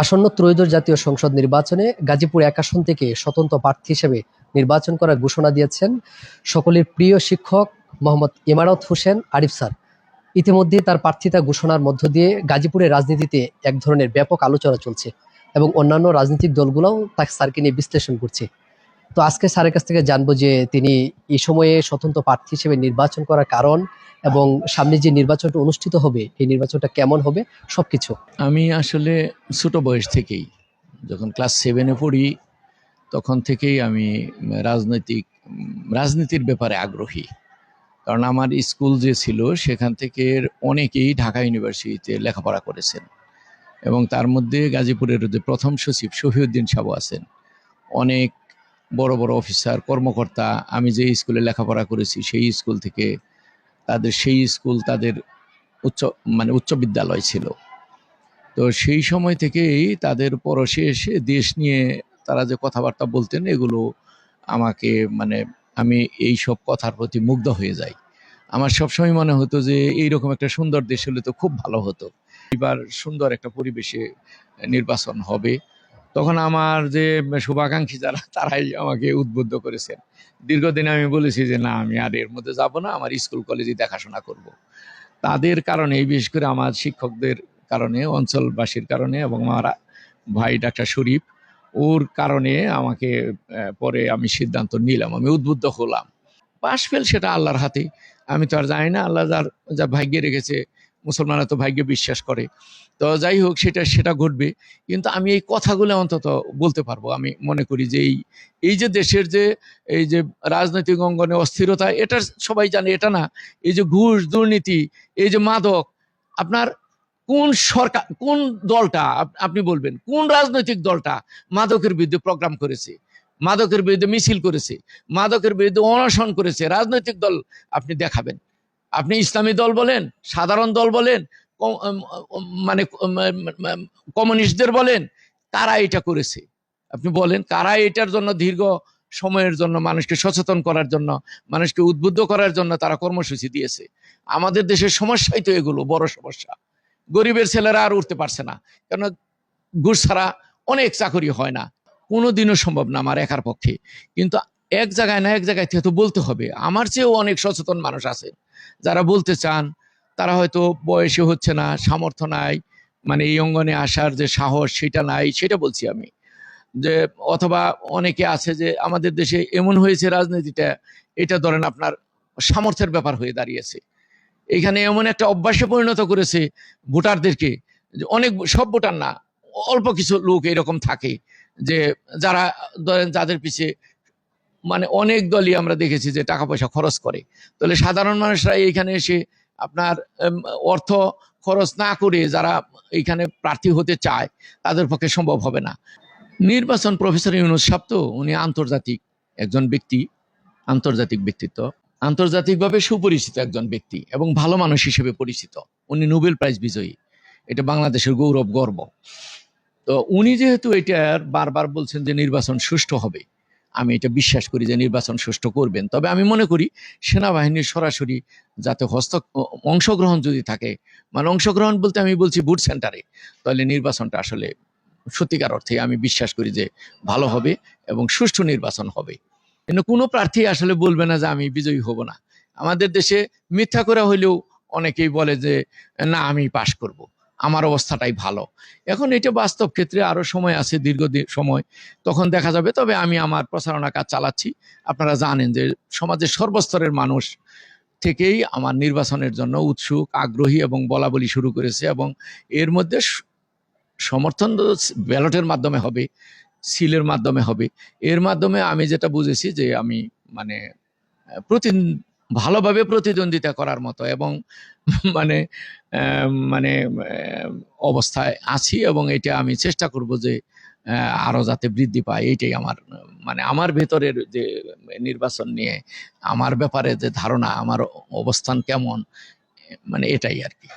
আসন্ন ত্রয়োদশ জাতীয় সংসদ নির্বাচনে গাজীপুর ১ আসন থেকে স্বতন্ত্র প্রার্থী হিসেবে নির্বাচন করার ঘোষণা দিয়েছেন সকলের প্রিয় শিক্ষক মোহাম্মদ ইমারত হোসেন আরিফ স্যার। ইতিমধ্যে তার প্রার্থিতা ঘোষণার মধ্য দিয়ে গাজীপুরের রাজনীতিতে এক ধরনের ব্যাপক আলোচনা চলছে এবং অন্যান্য রাজনৈতিক দলগুলোও তার স্যারকে নিয়ে বিশ্লেষণ করছে। তো আজকে স্যারের কাছ থেকে জানবো যে তিনি এই সময়ে স্বতন্ত্র প্রার্থী হিসেবে নির্বাচন করার কারণ এবং সামনে যে নির্বাচনটা অনুষ্ঠিত হবে এই নির্বাচনটা কেমন হবে সবকিছু। আমি আসলে ছোট বয়স থেকেই যখন ক্লাস 7-এ পড়ি তখন থেকেই আমি রাজনীতির ব্যাপারে আগ্রহী। কারণ আমার স্কুল যে ছিল সেখান থেকে অনেকেই ঢাকা ইউনিভার্সিটিতে লেখাপড়া করেছেন এবং তার মধ্যে গাজীপুরের যে প্রথম সচিব শফিউদ্দিন সাহেব আছেন, অনেক বড় বড় অফিসার কর্মকর্তা। আমি যে স্কুলে লেখাপড়া করেছি সেই স্কুল থেকে তাদের উচ্চ বিদ্যালয় ছিল। তো সেই সময় থেকেই তাদের পরশে এসে দেশ নিয়ে তারা যে কথাবার্তা বলতেন এগুলো আমাকে আমি এই সব কথার প্রতি মুগ্ধ হয়ে যাই। আমার সবসময় মনে হতো যে এইরকম একটা সুন্দর দেশ হলে তো খুব ভালো হতো। এবার সুন্দর একটা পরিবেশে নির্বাচন হবে। তখন আমার যে শুভাকাঙ্ক্ষী যারা তারাই আমাকে উদ্বুদ্ধ করেছেন। দীর্ঘদিন আমি বলেছি যে না, আমি আর এর মধ্যে যাব না, আমার স্কুল কলেজে দেখাশোনা করব। তাদের কারণে, বিশেষ করে আমার শিক্ষকদের কারণে, অঞ্চলবাসীর কারণে এবং আমার ভাই ডাক্তার শরীফ ওর কারণে আমাকে পরে আমি সিদ্ধান্ত নিলাম, আমি উদ্বুদ্ধ হলাম। পাশ ফেল সেটা আল্লাহর হাতে, আমি তো আর জানি না। আল্লাহ যা ভাগ্যে রেখেছে, মুসলমানরা তো ভাগ্যে বিশ্বাস করে। তো যাই হোক, সেটা ঘটবে। কিন্তু আমি এই কথাগুলো অন্তত বলতে পারবো। আমি মনে করি যে এই যে দেশের যে এই যে রাজনৈতিক অঙ্গনে অস্থিরতা, এটা সবাই জানে, এটা না। এই যে ঘুষ, দুর্নীতি, এই যে মাদক, আপনার কোন সরকার, কোন দলটা, আপনি বলবেন কোন রাজনৈতিক দলটা মাদকের বিরুদ্ধে প্রোগ্রাম করেছে, মাদকের বিরুদ্ধে মিছিল করেছে, মাদকের বিরুদ্ধে অনশন করেছে? রাজনৈতিক দল আপনি দেখাবেন। আপনি ইসলামী দল বলেন, সাধারণ দল বলেন, মানে কমিউনিস্টদের বলেন, কারা এটা করেছে? আপনি বলেন কারা এটার জন্য দীর্ঘ সময়ের জন্য মানুষকে সচেতন করার জন্য, মানুষকে উদ্বুদ্ধ করার জন্য তারা কর্মসূচি দিয়েছে? আমাদের দেশের সমস্যাই তো এগুলো, বড় সমস্যা। গরিবের ছেলেরা আর উঠতে পারছে না, কেন? ঘুষ ছাড়া অনেক চাকরি হয় না। কোনোদিনও সম্ভব না আমার একার পক্ষে। কিন্তু এক জায়গায় না এক জায়গায় থেকে তো বলতে হবে। আমার চেয়েও অনেক সচেতন মানুষ আছে যারা বলতে চান, তারা হয়তো বয়সে হচ্ছে না, সামর্থ্য নাই, এই অঙ্গনে আসার যে সাহস সেটা নাই, সেটা বলছি আমি। যে অথবা অনেকে আছে যে আমাদের দেশে এমন হয়েছে রাজনীতিটা, এটা ধরেন আপনার সামর্থ্যের ব্যাপার হয়ে দাঁড়িয়েছে। এখানে এমন একটা অভ্যাসে পরিণত করেছে ভোটারদেরকে, যে অনেক, সব ভোটার না, অল্প কিছু লোক এরকম থাকে যে যারা ধরেন যাদের পিছিয়ে অনেক দলই আমরা দেখেছি যে টাকা পয়সা খরচ করে। তাহলে সাধারণ মানুষরা এইখানে এসে আপনার অর্থ খরচ না করে যারা এইখানে প্রার্থী হতে চায় তাদের পক্ষে সম্ভব হবে না। নির্বাচন, প্রফেসর ইউনূস সাহেব তো উনি আন্তর্জাতিক একজন ব্যক্তি, আন্তর্জাতিক ব্যক্তিত্ব, আন্তর্জাতিকভাবে সুপরিচিত একজন ব্যক্তি এবং ভালো মানুষ হিসেবে পরিচিত। উনি নোবেল প্রাইজ বিজয়ী, এটা বাংলাদেশের গৌরব, গর্ব। তো উনি যেহেতু এটার বারবার বলছেন যে নির্বাচন সুষ্ঠু হবে, আমি এটা বিশ্বাস করি যে নির্বাচন সুষ্ঠু করবেন। তবে আমি মনে করি সেনাবাহিনীর সরাসরি যাতে অংশগ্রহণ যদি থাকে, অংশগ্রহণ বলতে আমি বলছি ভোট সেন্টারে, তাহলে নির্বাচনটা আসলে সত্যিকার অর্থে আমি বিশ্বাস করি যে ভালো হবে এবং সুষ্ঠু নির্বাচন হবে। কিন্তু কোনো প্রার্থী আসলে বলবে না যে আমি বিজয়ী হব না। আমাদের দেশে মিথ্যা করে হইলেও অনেকেই বলে যে না, আমি পাশ করব, আমার অবস্থাটাই ভালো। এখন এটা বাস্তব ক্ষেত্রে আরো সময় আছে, দীর্ঘদিন সময়, তখন দেখা যাবে। তবে আমি আমার প্রচারণা কাজ চালাচ্ছি। আপনারা জানেন যে সমাজের সর্বস্তরের মানুষ থেকেই আমার নির্বাচনের জন্য উৎসুক, আগ্রহী এবং বলা বলি শুরু করেছে। এবং এর মধ্যে সমর্থন ব্যালটের মাধ্যমে হবে, সিলের মাধ্যমে হবে। এর মাধ্যমে আমি যেটা বুঝেছি যে আমি মানে ভালোভাবে প্রতিদ্বন্দ্বিতা করার মতো এবং মানে মানে অবস্থায় আছি এবং এটা আমি চেষ্টা করব যে আরো যাতে বৃদ্ধি পায়। এইটাই আমার আমার ভেতরের যে নির্বাচন নিয়ে আমার ব্যাপারে যে ধারণা, আমার অবস্থান কেমন, এটাই আর কি।